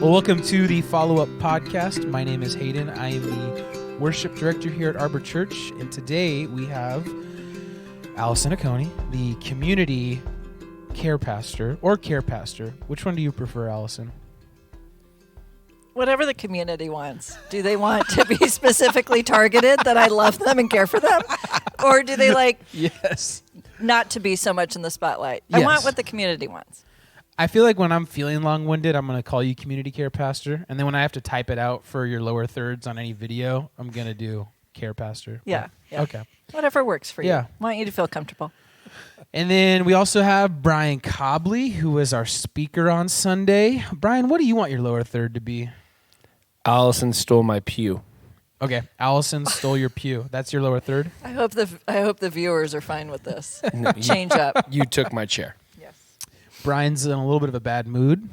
Well, welcome to the Followup podcast. My name is Hayden. I am the worship director here at Arbor Church, and today we have Alison, the community care pastor, or care pastor. Which one do you prefer, Alison? Whatever the community wants. Do they want to be specifically targeted that I love them and care for them? Or do they like not to be so much in the spotlight? Yes. I want what the community wants. I feel like when I'm feeling long-winded, I'm going to call you community care pastor. And then when I have to type it out for your lower thirds on any video, I'm going to do care pastor. Yeah. Okay. Whatever works for you. Yeah. I want you to feel comfortable. And then we also have Bryan Cobley, who is our speaker on Sunday. Bryan, what do you want your lower third to be? Alison stole my pew. Okay, Alison stole your pew. That's your lower third? I hope the viewers are fine with this. Change up. You took my chair. Yes. Bryan's in a little bit of a bad mood.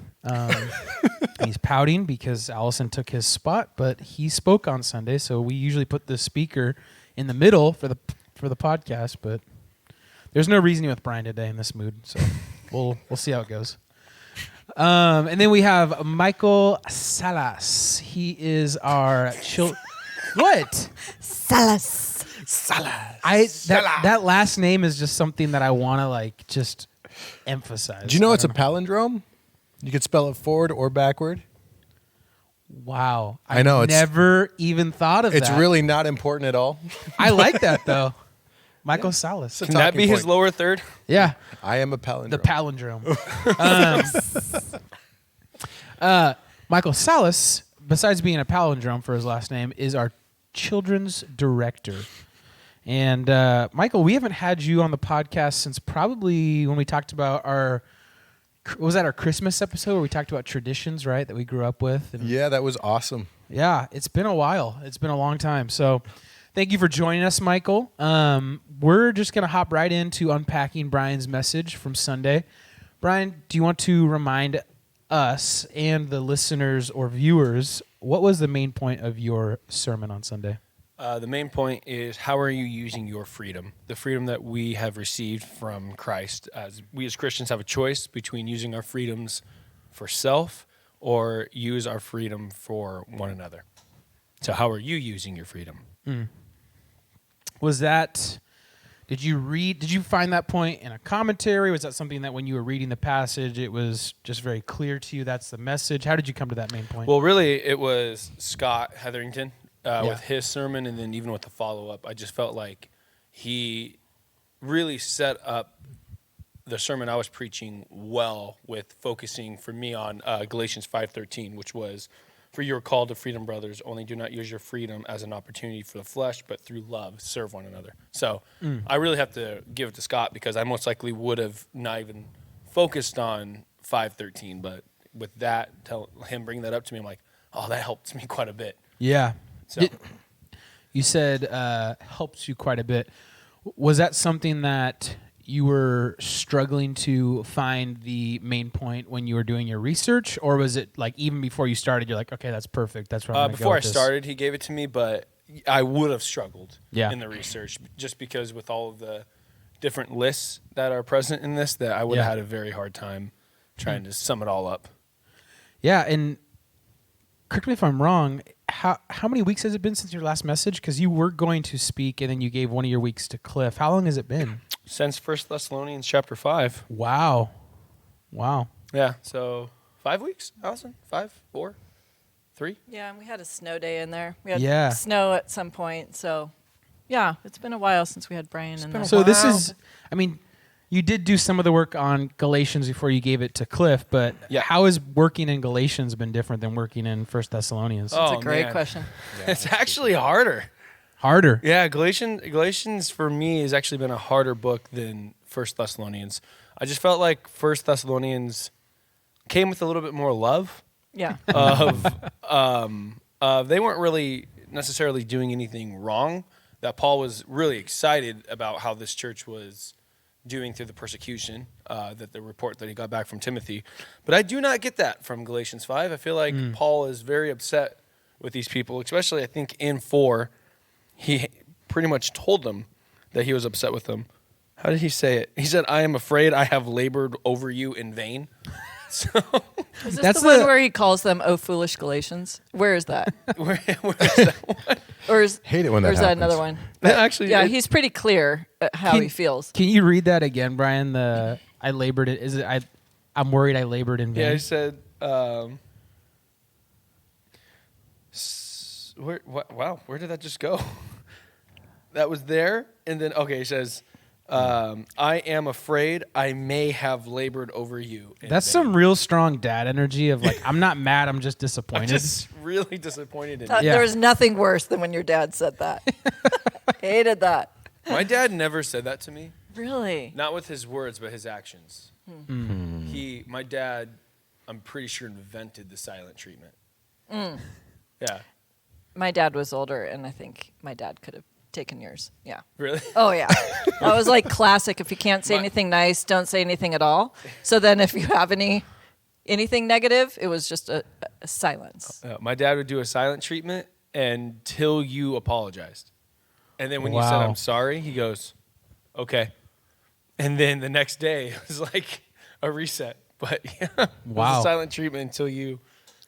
He's pouting because Alison took his spot, but he spoke on Sunday, so we usually put the speaker in the middle for the podcast, but there's no reasoning with Bryan today in this mood, so we'll see how it goes. And then we have Michael Salas. He is our What? Salas. That last name is just something that I want to just emphasize. Do you know it's a palindrome? You could spell it forward or backward. Wow. I know. I've never even thought of that. It's really not important at all. I like that, though. Michael Salas. Can that be his lower third? Yeah. I am a palindrome. The palindrome. Michael Salas, besides being a palindrome for his last name, is our children's director. And Michael, we haven't had you on the podcast since probably when we talked about our Christmas episode where we talked about traditions, right, that we grew up with? And Yeah, that was awesome. yeah, it's been a while. It's been a long time. So thank you for joining us, Michael. We're just going to hop right into unpacking Bryan's message from Sunday. Bryan, do you want to remind us and the listeners or viewers, what was the main point of your sermon on Sunday? The main point is, how are you using your freedom? The freedom that we have received from Christ. We as Christians have a choice between using our freedoms for self or use our freedom for one another. So how are you using your freedom? Was that, did you find that point in a commentary? Was that something that when you were reading the passage, it was just very clear to you that's the message? How did you come to that main point? Well, really, it was Scott Hetherington with his sermon, and then even with the follow-up. I just felt like he really set up the sermon I was preaching well with focusing for me on Galatians 5:13, which was, "For you are called to freedom, brothers, only do not use your freedom as an opportunity for the flesh, but through love serve one another." So I really have to give it to Scott because I most likely would have not even focused on 5:13, but with that, him bringing that up to me, I'm like, oh, that helped me quite a bit. Yeah. So You said helps you quite a bit. Was that something that you were struggling to find the main point when you were doing your research, or was it like even before you started, you're like, okay, that's perfect. That's where I'm going to go before I with this? started, he gave it to me, but I would have struggled Yeah. in the research just because with all of the different lists that are present in this, that I would have had a very hard time trying to sum it all up. Yeah, and correct me if I'm wrong, how many weeks has it been since your last message? Because you were going to speak, and then you gave one of your weeks to Cliff. How long has it been? Since 1 Thessalonians chapter 5. Wow. Yeah, so 5 weeks, Alison? 5, 4, 3? Yeah, and we had a snow day in there. We had Yeah. snow at some point, so yeah, it's been a while since we had Bryan in there. So this is, I mean, you did do some of the work on Galatians before you gave it to Cliff, but how has working in Galatians been different than working in 1 Thessalonians? That's a great question. It's actually harder. Harder. Yeah, Galatians for me has actually been a harder book than 1 Thessalonians. I just felt like 1 Thessalonians came with a little bit more love. Yeah. They weren't really necessarily doing anything wrong. That Paul was really excited about how this church was doing through the persecution, that the report that he got back from Timothy. But I do not get that from Galatians 5. I feel like Paul is very upset with these people, especially I think in 4, he pretty much told them that he was upset with them. How did he say it? He said, "I am afraid I have labored over you in vain." So Is this That's the one the- where he calls them, "Oh, foolish Galatians"? Where is that? Where is that one? Or is Hate it when that or is that happens. another one? Actually, Yeah, it- he's pretty clear at how Can- he feels. Can you read that again, Brian? I labored it. Is it I'm worried I labored in vain. Yeah, he said, where did that just go? That was there, and then, okay, he says, I am afraid I may have labored over you. in That's vain." some real strong dad energy of like, I'm not mad, I'm just I'm disappointed. just really disappointed in Thought you. Yeah. There was nothing worse than when your dad said that. Hated that. My dad never said that to me. Really? Not with his words, but his actions. My dad, I'm pretty sure, invented the silent treatment. Yeah. My dad was older, and I think my dad could have taken yours. Yeah. Really? Oh, yeah. That was like classic. If you can't say My- anything nice, don't say anything at all. So then if you have anything negative, it was just a silence. My dad would do a silent treatment until you apologized. And then when you said, Wow. I'm sorry, he goes, okay. And then the next day, it was like a reset. But yeah, it was Wow. a silent treatment until you.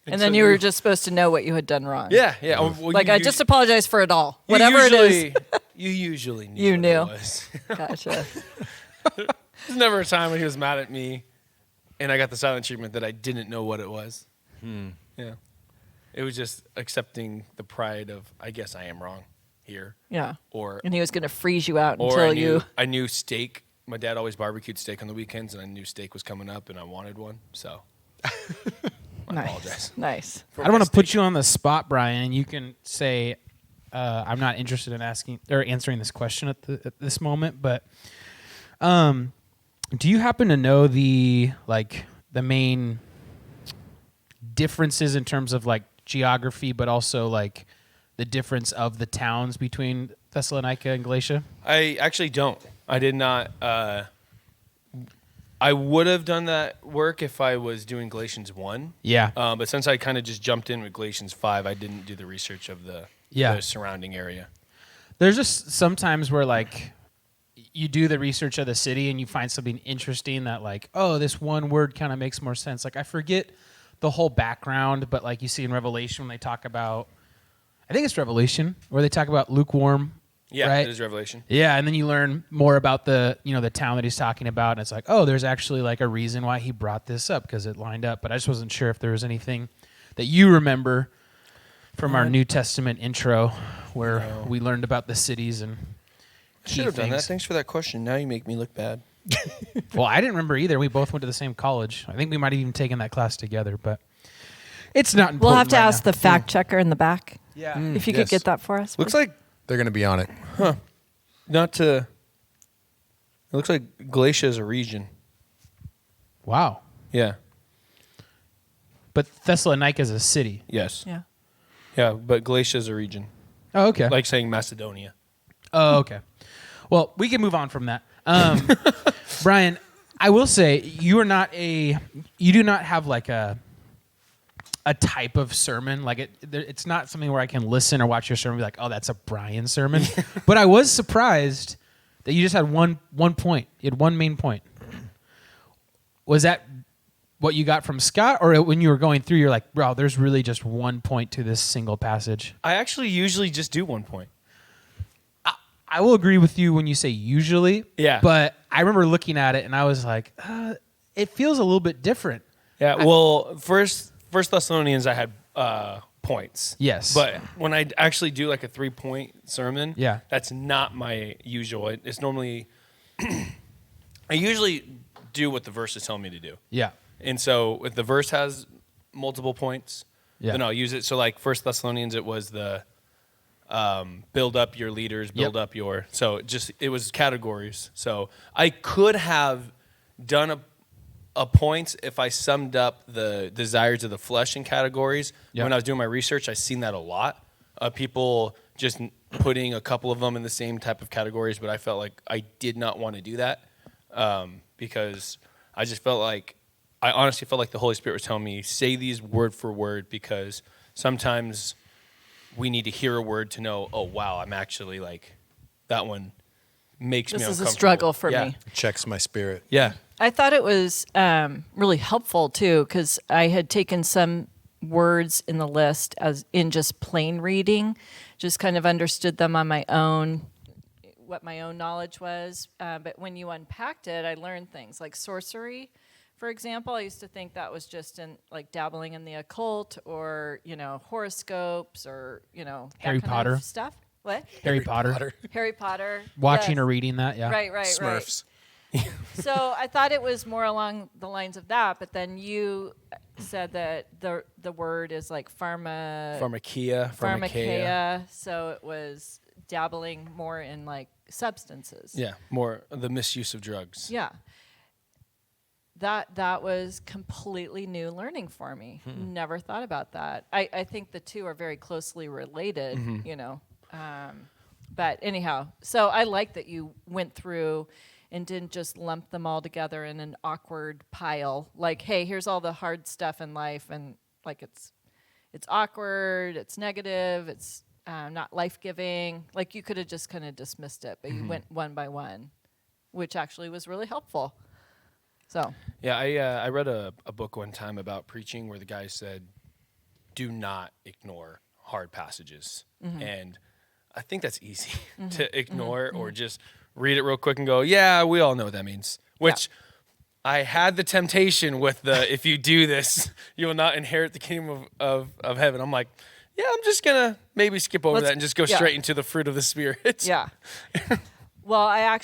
And then you were just supposed to know what you had done wrong. Yeah, yeah. Well, Like, you I us- just apologize for it all. you Whatever it is. usually- You usually knew. You what knew. It was. Gotcha. There's never a time when he was mad at me and I got the silent treatment that I didn't know what it was. Yeah. It was just accepting the pride of, I guess I am wrong here. Yeah. Or And he was going to freeze you out Or until I knew steak. My dad always barbecued steak on the weekends, and I knew steak was coming up, and I wanted one. So I apologize. Nice. for I don't my want to put steak. you on the spot, Brian. You can say, I'm not interested in asking or answering this question at this moment, but do you happen to know the main differences in terms of like geography, but also like the difference of the towns between Thessalonica and Galatia? I actually don't. I did not. I would have done that work if I was doing Galatians 1. Yeah. But since I kind of just jumped in with Galatians 5, I didn't do the research of the surrounding area. There's just sometimes where like you do the research of the city and you find something interesting that like, oh, this one word kind of makes more sense. Like I forget the whole background, but like you see in Revelation when they talk about, I think it's Revelation, where they talk about lukewarm. Yeah, right? it is Revelation. Yeah, and then you learn more about the town that he's talking about, and it's like, oh, there's actually like a reason why he brought this up because it lined up. But I just wasn't sure if there was anything that you remember from our New Testament intro where we learned about the cities and key Should have done that. things. Thanks for that question. Now you make me look bad. Well, I didn't remember either. We both went to the same college. I think we might have even taken that class together, but it's not important. We'll have to right ask now. the fact checker in the back. Yeah. If you could yes. get that for us. Looks please. like They're going to be on it. not to. It looks like Galatia is a region. Wow. Yeah. But Thessalonica is a city. Yes. Yeah. Yeah, but Galatia is a region. Oh, okay. Like saying Macedonia. Oh, okay. Well, we can move on from that. Brian, I will say you do not have like a type of sermon. Like it's not something where I can listen or watch your sermon and be like, oh, that's a Brian sermon. But I was surprised that you just had one point. You had one main point. Was that what you got from Scott, or when you were going through, you're like, bro, there's really just one point to this single passage? I actually usually just do 1 point. I will agree with you when you say usually. Yeah. But I remember looking at it and I was like, it feels a little bit different. Yeah, well, First Thessalonians, I had points. Yes. But when I actually do like a 3-point sermon, Yeah. that's not my usual. It's normally, I usually do what the verse is telling me to do. Yeah. And so if the verse has multiple points, Yeah. then I'll use it. So like First Thessalonians, it was the build up your leaders, build Yep. up your. So it was categories. So I could have done a points if I summed up the desires of the flesh in categories. Yep. When I was doing my research, I seen that a lot. People just putting a couple of them in the same type of categories, but I felt like I did not want to do that because I just felt like, I honestly felt like the Holy Spirit was telling me, say these word for word, because sometimes we need to hear a word to know, oh, wow, I'm actually like, that one makes me This is uncomfortable. a struggle for Yeah. me. Checks my spirit. Yeah. I thought it was really helpful too, because I had taken some words in the list as in just plain reading, just kind of understood them on my own, what my own knowledge was. But when you unpacked it, I learned things like sorcery, for example. I used to think that was just in like dabbling in the occult or, horoscopes or, that Harry kind Potter. of stuff. What? Harry Potter. Harry Potter. Watching Yes. or reading that, yeah. Right. Smurfs. So I thought it was more along the lines of that, but then you said that the word is like pharmakeia. So it was dabbling more in like substances. Yeah. More the misuse of drugs. Yeah. That was completely new learning for me. Never thought about that. I think the two are very closely related, But anyhow, so I like that you went through and didn't just lump them all together in an awkward pile. Like, hey, here's all the hard stuff in life, and like it's awkward, it's negative, it's not life-giving. Like you could have just kind of dismissed it, but you went one by one, which actually was really helpful. So Yeah, I read a book one time about preaching where the guy said, do not ignore hard passages. And I think that's easy to ignore or just read it real quick and go, yeah, we all know what that means. Which I had the temptation with the, if you do this, you will not inherit the kingdom of heaven. I'm like, yeah, I'm just going to maybe skip over that and just go straight into the fruit of the Spirit. yeah. Well, I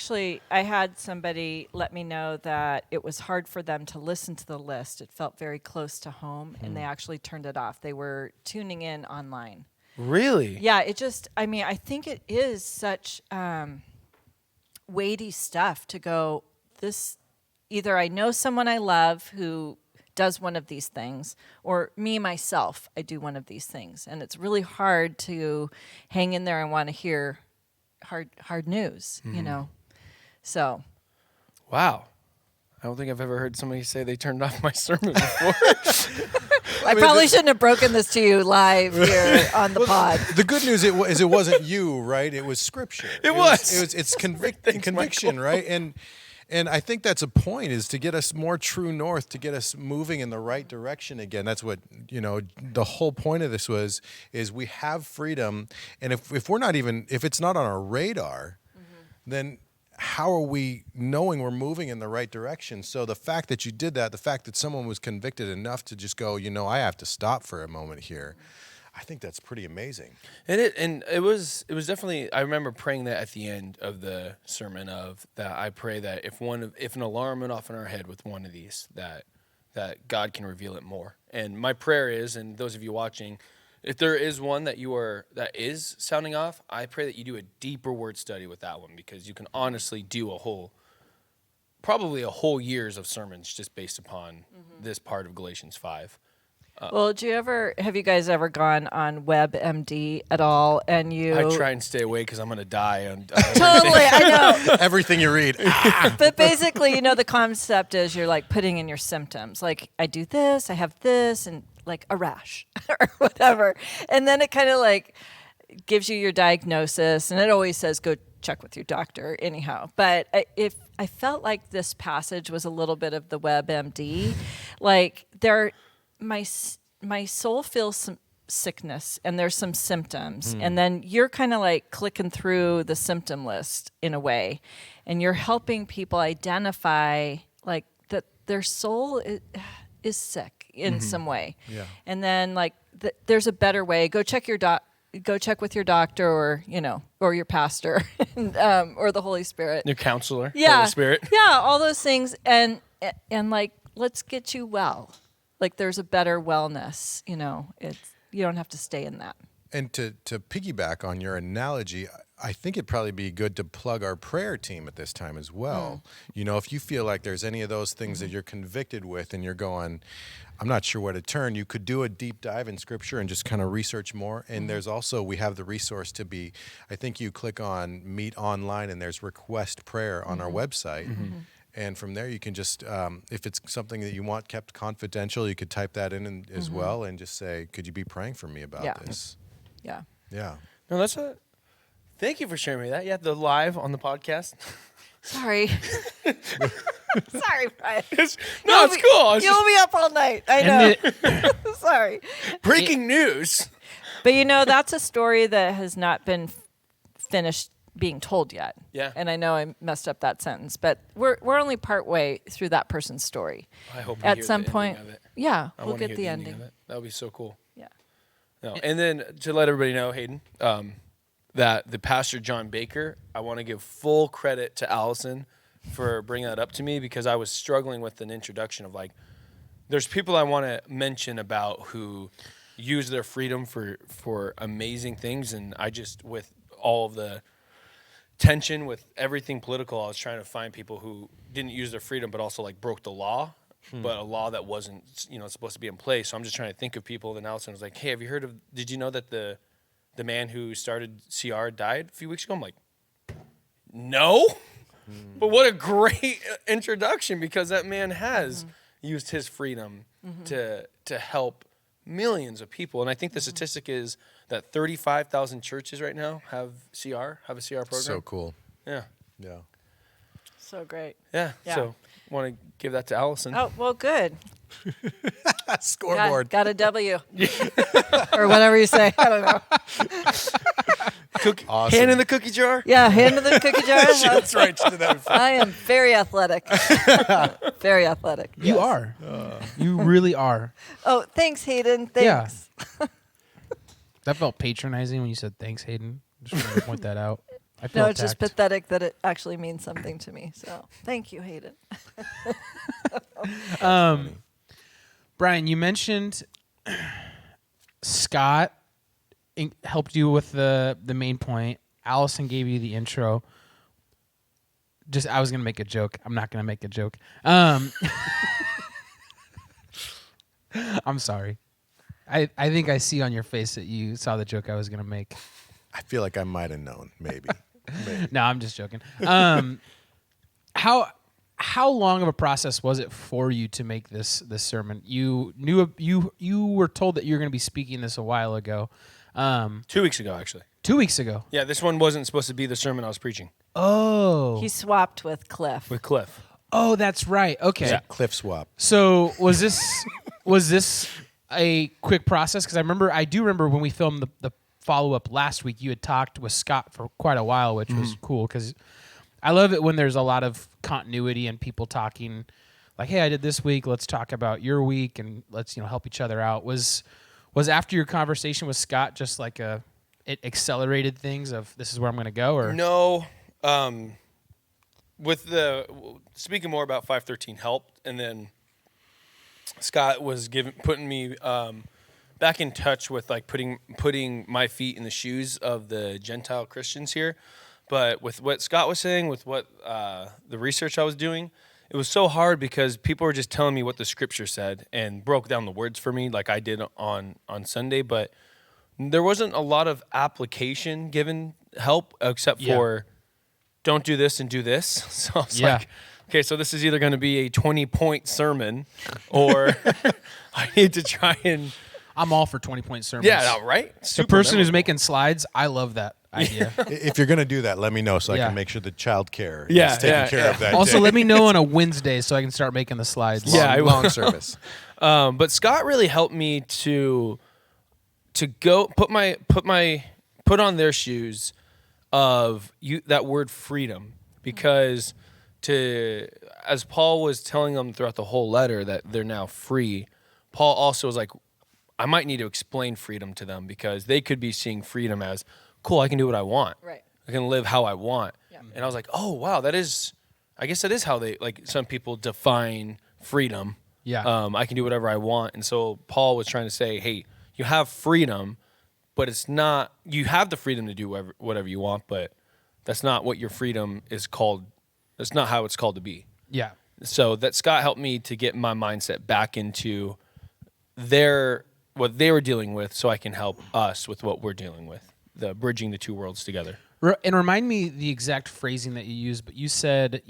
had somebody let me know that it was hard for them to listen to the list. It felt very close to home, and they actually turned it off. They were tuning in online. Really? Yeah, I think it is such weighty stuff to go, this, either I know someone I love who does one of these things, or me, myself, I do one of these things. And it's really hard to hang in there and want to hear hard news, So. Wow. I don't think I've ever heard somebody say they turned off my sermon before. I probably shouldn't have broken this to you live here on the pod. The good news is it wasn't you, right? It was Scripture. It's conviction, right? And I think that's a point, is to get us more true north, to get us moving in the right direction again. That's what, the whole point of this is we have freedom. And if we're not even, if it's not on our radar, then how are we knowing we're moving in the right direction? So the fact that you did that, the fact that someone was convicted enough to just go, I have to stop for a moment here, I think that's pretty amazing. And it was definitely, I remember praying that at the end of the sermon that I pray that if an alarm went off in our head with one of these, that God can reveal it more. And my prayer is, and those of you watching, if there is one that is sounding off, I pray that you do a deeper word study with that one, because you can honestly do probably a whole year's of sermons just based upon this part of Galatians 5. Well, have you guys ever gone on WebMD at all? And I try and stay away because I'm going to die. Totally, I know. Everything you read. But basically, the concept is you're like putting in your symptoms. Like, I do this, I have this, and like a rash or whatever. And then it kind of like gives you your diagnosis, and it always says go check with your doctor anyhow. But if I felt like this passage was a little bit of the WebMD, like my soul feels some sickness and there's some symptoms, and then you're kind of like clicking through the symptom list in a way, and you're helping people identify like that their soul is sick in some way. Yeah. And then like there's a better way. Go check with your doctor, or or your pastor, or the Holy Spirit, Your counselor, yeah, Holy Spirit. yeah, all those things, and like let's get you well. Like there's a better wellness, you don't have to stay in that. And to piggyback on your analogy, I think it'd probably be good to plug our prayer team at this time as well. If you feel like there's any of those things that you're convicted with and you're going, I'm not sure where to turn, you could do a deep dive in Scripture and just kind of research more. And there's also, we have the resource I think you click on Meet Online and there's request prayer on our website. And from there, you can just, if it's something that you want kept confidential, you could type that in as well and just say, could you be praying for me about this? Yeah. Yeah. No, Thank you for sharing me that. Yeah, the live on the podcast. Sorry. Sorry, Bryan. It's cool. You'll be up all night. I know. Sorry. Breaking news. But that's a story that has not been finished being told yet. Yeah. And I know I messed up that sentence, but we're only part way through that person's story. I hope at some point. Of it. Yeah, I we'll wanna get hear the ending. of it. That would be so cool. Yeah. No. And then to let everybody know, Hayden, that the pastor John Baker, I want to give full credit to Alison for bringing that up to me, because I was struggling with an introduction of like, there's people I want to mention about who use their freedom for amazing things, and I just, with all of the tension with everything political, I was trying to find people who didn't use their freedom but also like broke the law, but a law that wasn't supposed to be in place. So I'm just trying to think of people. Then Alison was like, hey, have you heard of, did you know that the man who started CR died a few weeks ago? I'm like, no. But what a great introduction, because that man has used his freedom to help millions of people. And I think the statistic is that 35,000 churches right now have a CR program. So cool. Yeah. Yeah. So great. Yeah. So want to give that to Alison. Oh, well, good. Scoreboard. Got a W. Or whatever you say. I don't know. Awesome. Hand in the cookie jar. Yeah, hand in the cookie jar. That's right. She did that before. I am very athletic. Very athletic. You yes. are. You really are. Oh, thanks, Hayden. Thanks. Yeah. That felt patronizing when you said thanks, Hayden. Just wanted to point that out. I feel No, it's just attacked. pathetic that it actually means something to me. So thank you, Hayden. Bryan, you mentioned Scott helped you with the main point. Alison gave you the intro. I was gonna make a joke. I'm not gonna make a joke. I'm sorry. I think I see on your face that you saw the joke I was gonna make. I feel like I might have known, maybe. No, I'm just joking. How long of a process was it for you to make this sermon? You knew you were told that you were going to be speaking this a while ago. 2 weeks ago, actually. 2 weeks ago. Yeah, this one wasn't supposed to be the sermon I was preaching. Oh. He swapped with Cliff. With Cliff. Oh, that's right. Okay. Yeah. Cliff swap. So was this a quick process? Because I do remember when we filmed the follow-up last week, you had talked with Scott for quite a while, which was cool, because I love it when there's a lot of continuity and people talking like, hey, I did this week, let's talk about your week and let's help each other out. Was after your conversation with Scott just like it accelerated things of this is where I'm going to go? Or No. With speaking more about 513 helped, and then Scott was putting me back in touch with like putting my feet in the shoes of the Gentile Christians here. But with what Scott was saying, with what the research I was doing, it was so hard because people were just telling me what the scripture said and broke down the words for me like I did on Sunday. But there wasn't a lot of application given help except for don't do this and do this. So I was like, okay, so this is either going to be a 20-point sermon or I need to try and... I'm all for 20-point sermons. Yeah, right? The person who's making slides, I love that idea. If you're going to do that, let me know so I can make sure the child care is taken care of that Also, day. let me know on a Wednesday so I can start making the slides. Long service. But Scott really helped me to go put on their shoes of that word freedom, because as Paul was telling them throughout the whole letter that they're now free, Paul also was like, I might need to explain freedom to them, because they could be seeing freedom as, cool, I can do what I want. Right. I can live how I want. Yeah. And I was like, oh, wow, I guess that is how they, like some people define freedom. Yeah. I can do whatever I want. And so Paul was trying to say, hey, you have freedom, but it's not, you have the freedom to do whatever you want, but that's not what your freedom is called. That's not how it's called to be. Yeah. So that Scott helped me to get my mindset back into what they were dealing with, so I can help us with what we're dealing with, bridging the two worlds together. And remind me the exact phrasing that you used, but you said,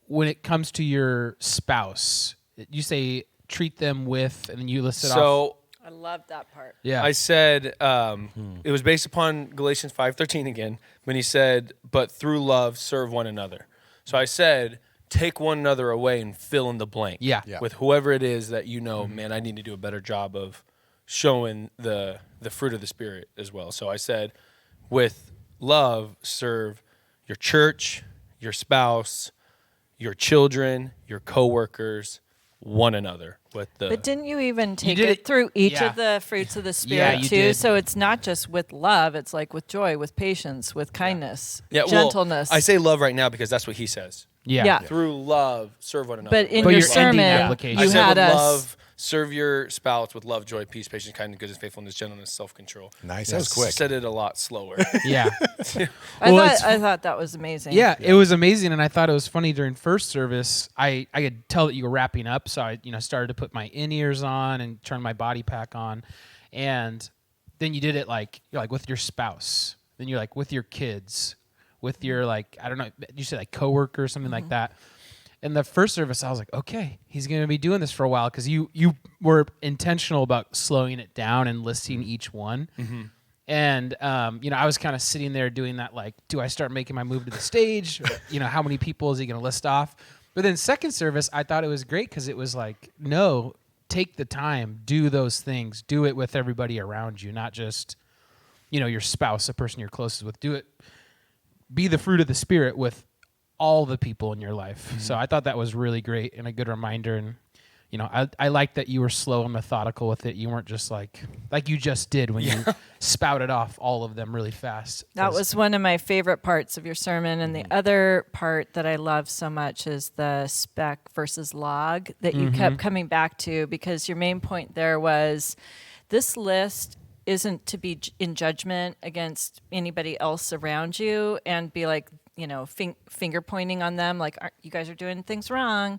when it comes to your spouse, you say treat them with, and then you listed off. So I love that part. Yeah. I said it was based upon Galatians 5:13 again, when he said, "But through love serve one another." So I said, take one another away and fill in the blank. Yeah. With whoever it is that man, I need to do a better job of showing the fruit of the Spirit as well. So I said, with love, serve your church, your spouse, your children, your coworkers, one another. But didn't you even take did it it- through each yeah. of the fruits of the Yeah, Spirit you too? did. So it's not just with love, it's like with joy, with patience, with kindness, well, gentleness. I say love right now because that's what he says. Yeah. Yeah. Through love, serve one another. But in But your your ending sermon, application. I you said had with us. love, serve your spouse with love, joy, peace, patience, kindness, goodness, faithfulness, gentleness, self-control. Nice. That was quick. Said it a lot slower. Yeah. I Well, it's- thought that was amazing. Yeah, it was amazing, and I thought it was funny during first service. I could tell that you were wrapping up, so I started to put my in-ears on and turn my body pack on, and then you did it you're like with your spouse, then you're like with your kids, with your I don't know, you said like coworker or something like that. In the first service, I was like, okay, he's going to be doing this for a while because you were intentional about slowing it down and listing each one. And, I was kind of sitting there doing that, do I start making my move to the stage? Or, how many people is he going to list off? But then second service, I thought it was great because it was like, no, take the time, do those things, do it with everybody around you, not just, your spouse, the person you're closest with. Do it, be the fruit of the Spirit with all the people in your life. So I thought that was really great and a good reminder. And, I like that you were slow and methodical with it. You weren't just like you just did when you spouted off all of them really fast. That was one of my favorite parts of your sermon. And the other part that I love so much is the spec versus log that you kept coming back to, because your main point there was this list isn't to be in judgment against anybody else around you and be like, finger pointing on them, like, you guys are doing things wrong.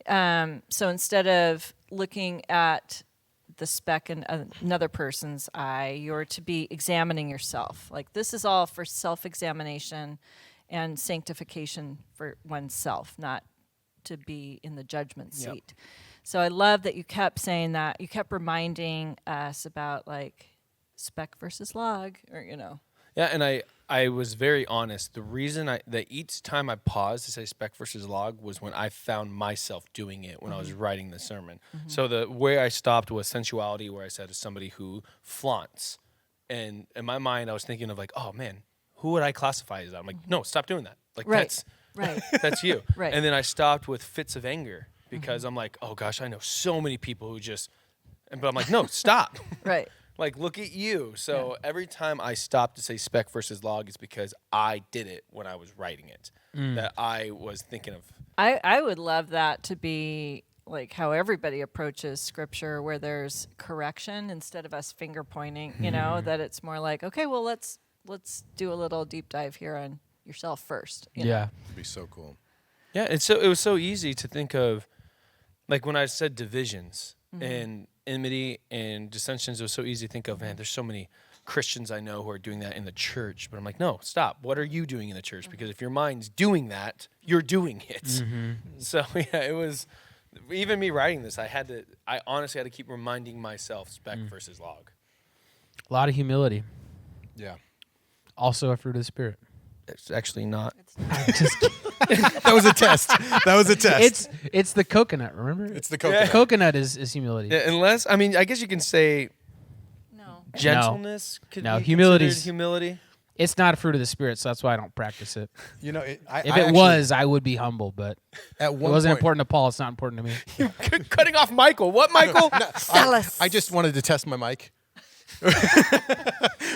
So instead of looking at the speck in another person's eye, you're to be examining yourself. Like, this is all for self-examination and sanctification for oneself, not to be in the judgment seat. So I love that you kept saying that. You kept reminding us about, speck versus log, or, Yeah, and I was very honest. The reason that each time I paused to say spec versus log was when I found myself doing it when I was writing the sermon. So the way I stopped was sensuality, where I said to somebody who flaunts. And in my mind, I was thinking of oh man, who would I classify as that? I'm like, no, stop doing that. Right. That's you. Right. And then I stopped with fits of anger because I'm like, oh gosh, I know so many people who but I'm like, no, stop. Right. Look at you. So every time I stop to say spec versus log, it's because I did it when I was writing it, that I was thinking of. I would love that to be how everybody approaches scripture, where there's correction instead of us finger pointing, that it's more like, okay, well, let's do a little deep dive here on yourself first. You know? Yeah. It'd be so cool. Yeah, it was so easy to think of, when I said divisions and enmity and dissensions, it was so easy to think of, man, there's so many Christians I know who are doing that in the church. But I'm like, no, stop. What are you doing in the church? Because if your mind's doing that, you're doing it. So, it was, even me writing this, I honestly had to keep reminding myself spec versus log. A lot of humility. Yeah. Also a fruit of the Spirit. It's actually not. That was a test. That was a test. It's the coconut, remember? It's the coconut. Coconut is humility. Yeah, unless, I guess you can say No. gentleness could No, be humility's- considered humility. It's not a fruit of the Spirit, so that's why I don't practice it. If If it was, I would be humble, but at it one wasn't point, important to Paul. It's not important to me. Cutting off Michael. What, Michael? I just wanted to test my mic.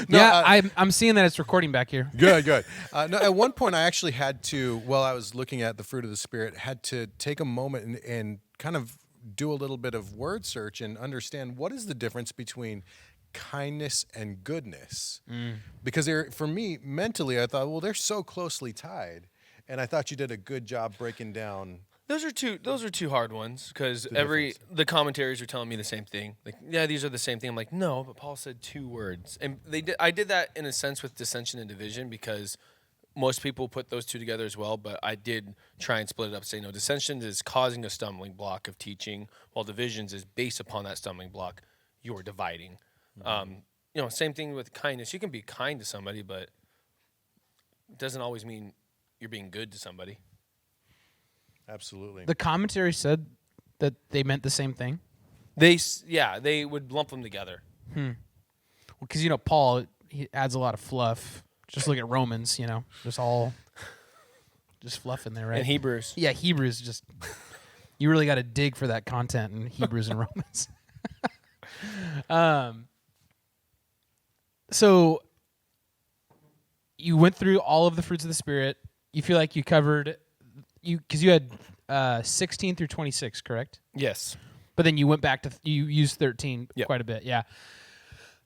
I'm seeing that it's recording back here. Good. No, at one point, I actually had to, while I was looking at the fruit of the Spirit, had to take a moment and kind of do a little bit of word search and understand what is the difference between kindness and goodness. Because for me, mentally, I thought, well, they're so closely tied. And I thought you did a good job breaking down. Those are two hard ones because the commentaries are telling me the same thing. These are the same thing. I'm like, no, but Paul said two words, and I did that in a sense with dissension and division because most people put those two together as well. But I did try and split it up, say no, dissension is causing a stumbling block of teaching, while divisions is based upon that stumbling block. you're dividing. Same thing with kindness. You can be kind to somebody, but it doesn't always mean you're being good to somebody. Absolutely. The commentary said that they meant the same thing. They would lump them together. Because Paul, he adds a lot of fluff. Just look at Romans, just fluff in there, right? And Hebrews. Yeah, Hebrews just you really got to dig for that content in Hebrews and Romans. So you went through all of the fruits of the Spirit. You feel like you covered because you had 16 through 26, correct? Yes. But then you went back to you used 13 quite a bit. Yeah.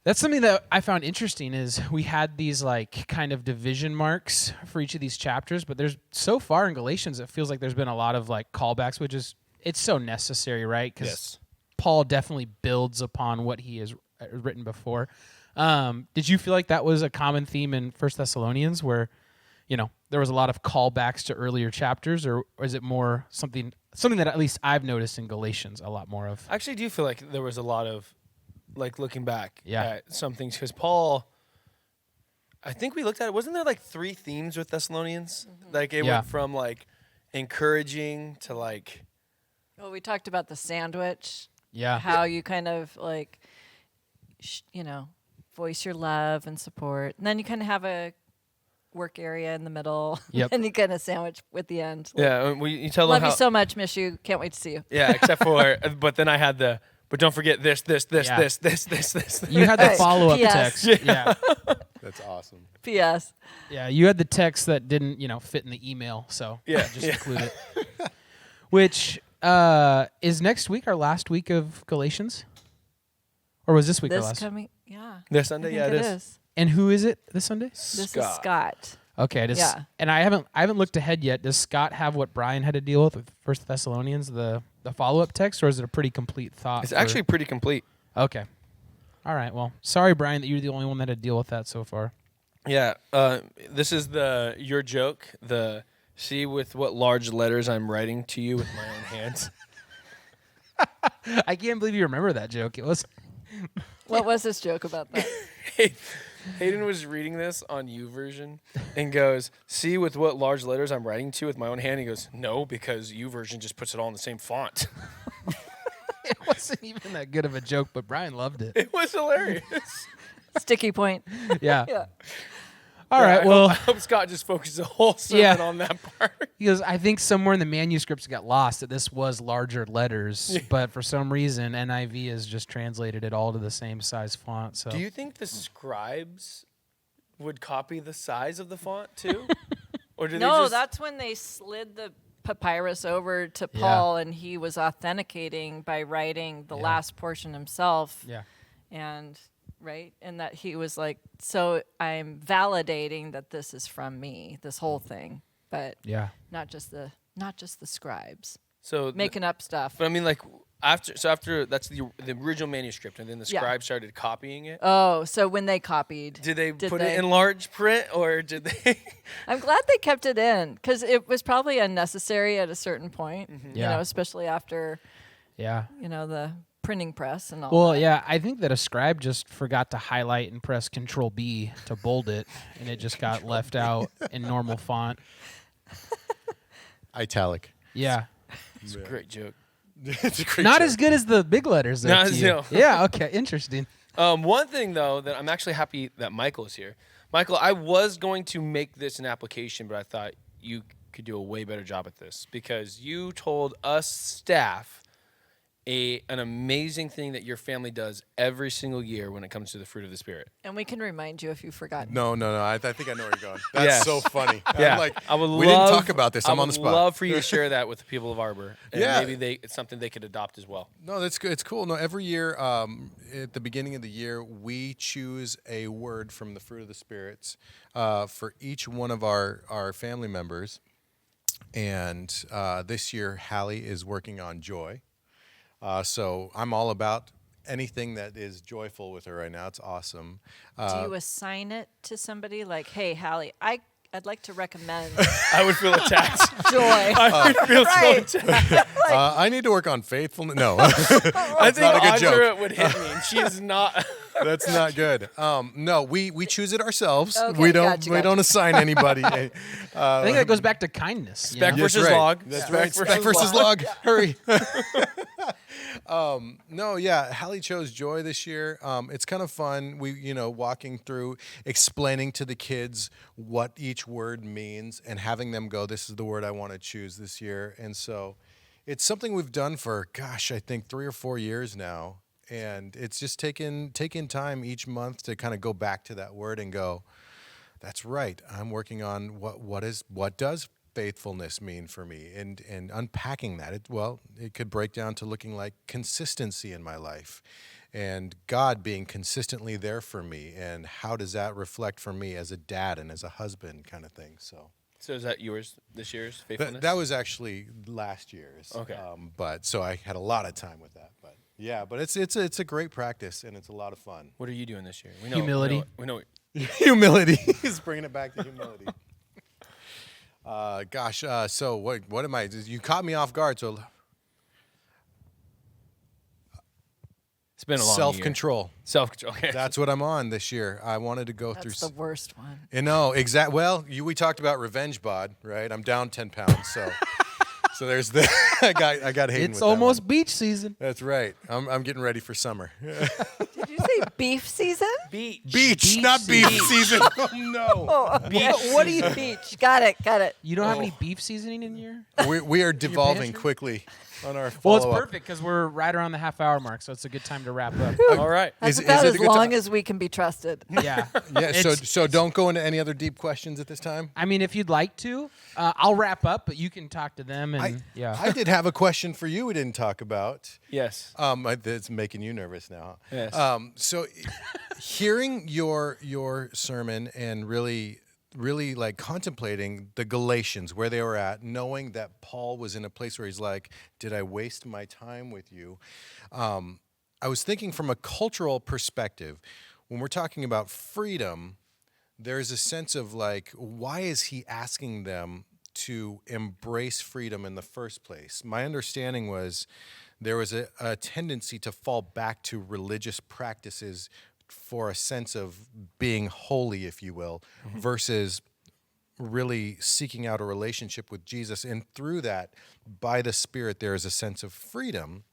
That's something that I found interesting is we had these like kind of division marks for each of these chapters, but there's so far in Galatians it feels like there's been a lot of like callbacks, which is it's so necessary, right? Because Paul definitely builds upon what he has written before. Did you feel like that was a common theme in 1 Thessalonians where, there was a lot of callbacks to earlier chapters, or is it more something that at least I've noticed in Galatians a lot more of? I actually do feel like there was a lot of, like, looking back at some things. Because Paul, I think we looked at it. Wasn't there, like, 3 themes with Thessalonians? Mm-hmm. Like, it went from, like, encouraging to, like... Well, we talked about the sandwich. Yeah. How you kind of, like, voice your love and support. And then you kind of have a work area in the middle. Yep. And you kind of sandwich with the end. Like, Yeah, you tell them love you so much, miss you. Can't wait to see you. Yeah, except for... but then I had but don't forget this. You had the Right. follow-up P.S. text. Yeah. That's awesome. P.S. Yeah, you had the text that didn't, fit in the email, so just include it. Which is next week our last week of Galatians? Or was this week our This last? coming, yeah. This Sunday, I think it it is. And who is it this Sunday? This is Scott. Okay, Yeah. And I haven't looked ahead yet. Does Scott have what Bryan had to deal with 1 Thessalonians, the follow-up text, or is it a pretty complete thought? It's actually pretty complete. Okay. All right, well, sorry, Bryan, that you're the only one that had to deal with that so far. Yeah, this is your joke, see with what large letters I'm writing to you with my own hands. I can't believe you remember that joke. It was... What was this joke about that? Hayden was reading this on YouVersion and goes, see with what large letters I'm writing to with my own hand? He goes, no, because YouVersion just puts it all in the same font. It wasn't even that good of a joke, but Bryan loved it. It was hilarious. Sticky point. Yeah. Yeah. All right, I hope Scott just focuses the whole sermon on that part. Because I think somewhere in the manuscripts got lost that this was larger letters, but for some reason NIV has just translated it all to the same size font. So Do you think the scribes would copy the size of the font too? Or do they just... that's when they slid the papyrus over to Paul, and he was authenticating by writing the last portion himself. Yeah. And right, and that he was like, so I'm validating that this is from me, this whole thing, but not just the scribes making up stuff. But I mean, like after that's the original manuscript, and then the scribes started copying it. Oh, so when they copied, did they put it in large print, or did they? I'm glad they kept it in, because it was probably unnecessary at a certain point. Mm-hmm. Especially after the printing press and all. Well, that. yeah, I think that a scribe just forgot to highlight and press Control B to bold it, and it just got left out in normal font. Italic. Yeah. It's a great joke. It's a great Not joke. as good as the big letters, though. Not to as- you. no. Yeah, okay, interesting. One thing though that I'm actually happy that Michael is here. Michael, I was going to make this an application, but I thought you could do a way better job at this because you told us staff an amazing thing that your family does every single year when it comes to the fruit of the Spirit. And we can remind you if you've forgotten. No. I think I know where you're going. That's so funny. Yeah, We didn't talk about this. I'm on the spot. I would love for you to share that with the people of Arbor. And maybe it's something they could adopt as well. No, that's good. It's cool. No, every year at the beginning of the year, we choose a word from the fruit of the spirits for each one of our family members. And this year, Hallie is working on joy. So I'm all about anything that is joyful with her right now. It's awesome. Do you assign it to somebody like, hey, Hallie, I I'd like to recommend I would feel attacked. joy. I would feel Right. so attacked. I need to work on faithfulness. No, I think not a good Audra joke. would hit me, and she's not. that's not good. No, we choose it ourselves. Okay, we don't gotcha, we don't assign anybody. I think that goes back to kindness. Spec you know? versus log. That's Spec right. versus Spec versus log. log. Hurry. No, yeah. Hallie chose joy this year. It's kind of fun. We, walking through, explaining to the kids what each word means, and having them go, "This is the word I want to choose this year." And so, it's something we've done for, I think 3 or 4 years now, and it's just taken time each month to kind of go back to that word and go, "That's right. I'm working on what does faithfulness mean for me," and unpacking that. It could break down to looking like consistency in my life, and God being consistently there for me, and how does that reflect for me as a dad and as a husband, kind of thing. So is that this year's faithfulness? that was actually last year's. Okay. But so I had a lot of time with that. But yeah, but it's a great practice, and it's a lot of fun. What are you doing this year? Humility. We know. Humility is bringing it back to humility. So what am I? You caught me off guard. So It's been a long self-control. Self-control. Okay. That's what I'm on this year. I wanted to go That's through. the worst one. Exact. Well, we talked about revenge bod, right? I'm down 10 pounds, so so there's the. I got Hayden. It's with that almost one. beach season. That's right. I'm getting ready for summer. Did you say beef season? Beach, not beef season. Oh no. What do you beach? Got it. You don't have any beef seasoning in your? We are devolving pantry? quickly on our Well, it's follow-up. perfect because we're right around the half-hour mark, so it's a good time to wrap up. All right. That's Is about it as a good long time? as we can be trusted. Yeah. Yeah. It's- So don't go into any other deep questions at this time. I mean, if you'd like to, I'll wrap up, but you can talk to them. And I did have a question for you we didn't talk about. Yes. It's making you nervous now. Yes. So hearing your sermon and really like contemplating the Galatians, where they were at, knowing that Paul was in a place where he's like, did I waste my time with you? I was thinking from a cultural perspective, when we're talking about freedom, there's a sense of like, why is he asking them to embrace freedom in the first place? My understanding was there was a tendency to fall back to religious practices for a sense of being holy, if you will, versus really seeking out a relationship with Jesus. And through that, by the Spirit, there is a sense of freedom.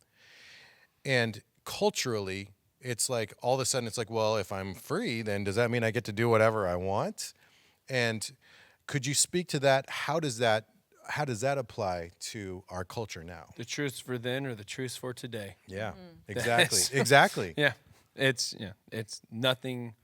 And culturally, it's like all of a sudden it's like, well, if I'm free, then does that mean I get to do whatever I want? And could you speak to that? How does that apply to our culture now? The truths for then or the truths for today. Yeah, exactly. Exactly. Yeah. It's nothing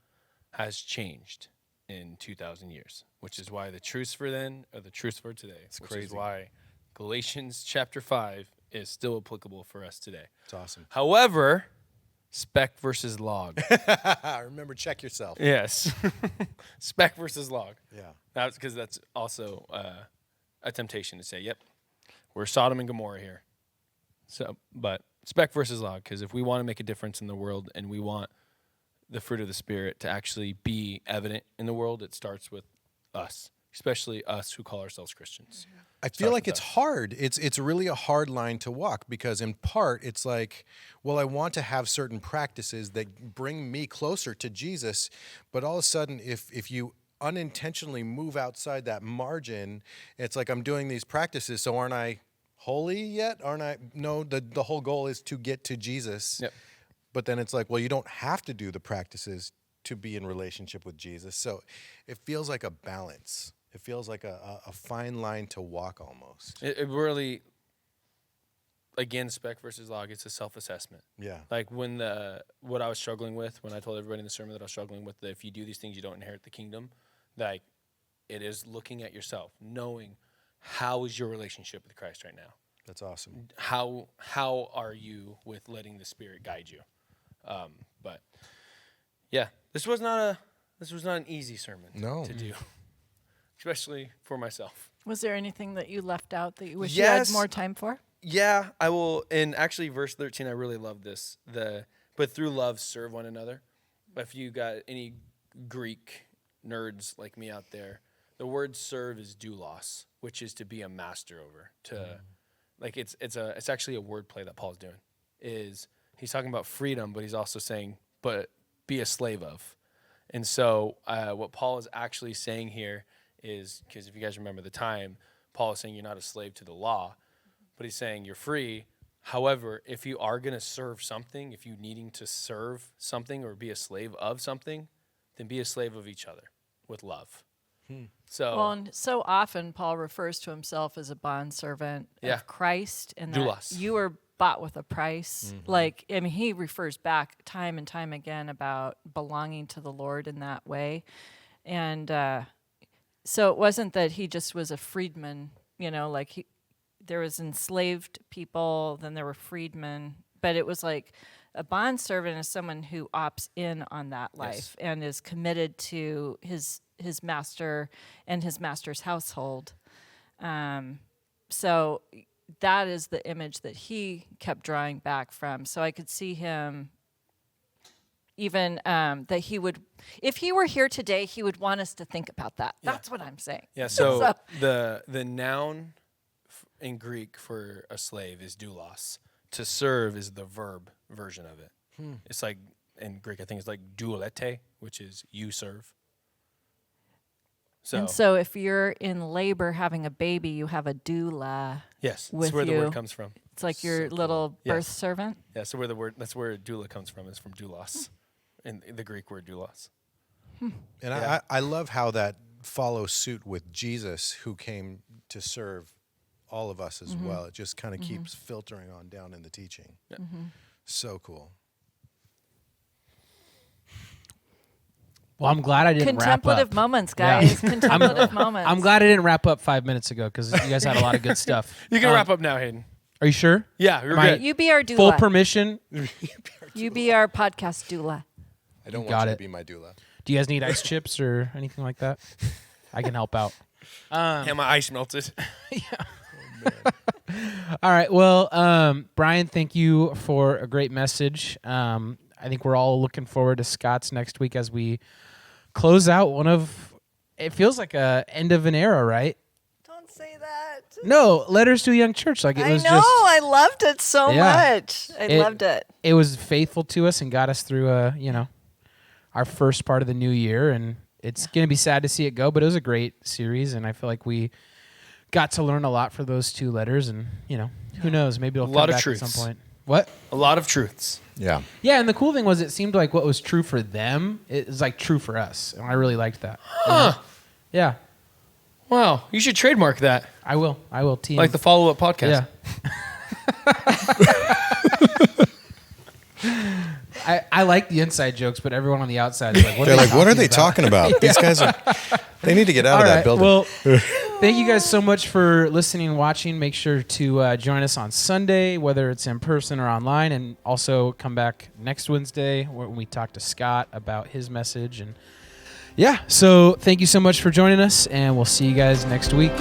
has changed in 2,000 years, which is why the truths for then are the truths for today. It's which crazy. Is why Galatians chapter 5 is still applicable for us today. It's awesome. However, spec versus log. Remember, check yourself. Yes. Spec versus log. Yeah. That's because that's also a temptation to say, yep, we're Sodom and Gomorrah here. So, but spec versus log, because if we want to make a difference in the world and we want the fruit of the Spirit to actually be evident in the world, it starts with us, especially us who call ourselves Christians. I feel like it's hard. It's really a hard line to walk because in part it's like, well, I want to have certain practices that bring me closer to Jesus, but all of a sudden if you unintentionally move outside that margin, it's like I'm doing these practices, so aren't I holy yet? Aren't I? No, the whole goal is to get to Jesus. Yep. But then it's like, well, you don't have to do the practices to be in relationship with Jesus. So it feels like a balance. It feels like a fine line to walk almost. It really, again, spec versus log, it's a self-assessment. Yeah. Like what I was struggling with, when I told everybody in the sermon that I was struggling with, that if you do these things, you don't inherit the kingdom, like it is looking at yourself, knowing how is your relationship with Christ right now? That's awesome. How are you with letting the Spirit guide you? But yeah, this was not an easy sermon to do, especially for myself. Was there anything that you left out that you wish you Yes. had more time for? Yeah, I will. And actually, verse 13, I really love this. But through love, serve one another. If you got any Greek nerds like me out there, the word serve is doulos, which is to be a master over. Like it's actually a wordplay that Paul's doing. He's talking about freedom, but he's also saying, but be a slave of. And so what Paul is actually saying here is, because if you guys remember the time, Paul is saying you're not a slave to the law, but he's saying you're free. However, if you are going to serve something, if you're needing to serve something or be a slave of something, then be a slave of each other with love. And so often Paul refers to himself as a bondservant of Christ, and that you were bought with a price. Like, I mean, he refers back time and time again about belonging to the Lord in that way. And so it wasn't that he just was a freedman, like there was enslaved people, then there were freedmen, but it was like a bondservant is someone who opts in on that life and is committed to his master and his master's household. So that is the image that he kept drawing back from. So I could see him even that he would, if he were here today, he would want us to think about that. That's what I'm saying. Yeah, so the noun in Greek for a slave is doulos. To serve is the verb version of it. It's like, in Greek, I think it's like doulete, which is you serve. So if you're in labor having a baby, you have a doula. Yes, that's where the word comes from. It's like your little birth servant. Yeah, so that's where doula comes from, is from doulos, in the Greek word doulos. And I love how that follows suit with Jesus, who came to serve all of us as well. It just kind of keeps filtering on down in the teaching. Yeah. So cool. Well, I'm glad I didn't wrap up. Contemplative moments, guys. Yeah. Contemplative moments. I'm glad I didn't wrap up 5 minutes ago, because you guys had a lot of good stuff. You can wrap up now, Hayden. Are you sure? Yeah, you're good. You be our doula. Full permission? You be our podcast doula. I don't want you to be my doula. Do you guys need ice chips or anything like that? I can help out. Yeah, my ice melted. Yeah. All right. Well, Bryan, thank you for a great message. I think we're all looking forward to Scott's next week as we close out it feels like a end of an era, right? Don't say that. No, Letters to a Young Church. Like, it was I loved it so much. I loved it. It was faithful to us and got us through our first part of the new year, and it's going to be sad to see it go, but it was a great series, and I feel like we got to learn a lot for those 2 letters, and who knows, maybe it'll come back at some point. What? A lot of truths. Yeah. Yeah, and the cool thing was it seemed like what was true for them is like true for us, and I really liked that. Huh. Yeah. Wow, you should trademark that. I will. TM. Like the Followup podcast. Yeah. I like the inside jokes, but everyone on the outside is like, what are they talking about? These guys they need to get out of that building. Well, thank you guys so much for listening and watching. Make sure to join us on Sunday, whether it's in person or online, and also come back next Wednesday when we talk to Scott about his message. And so thank you so much for joining us, and we'll see you guys next week.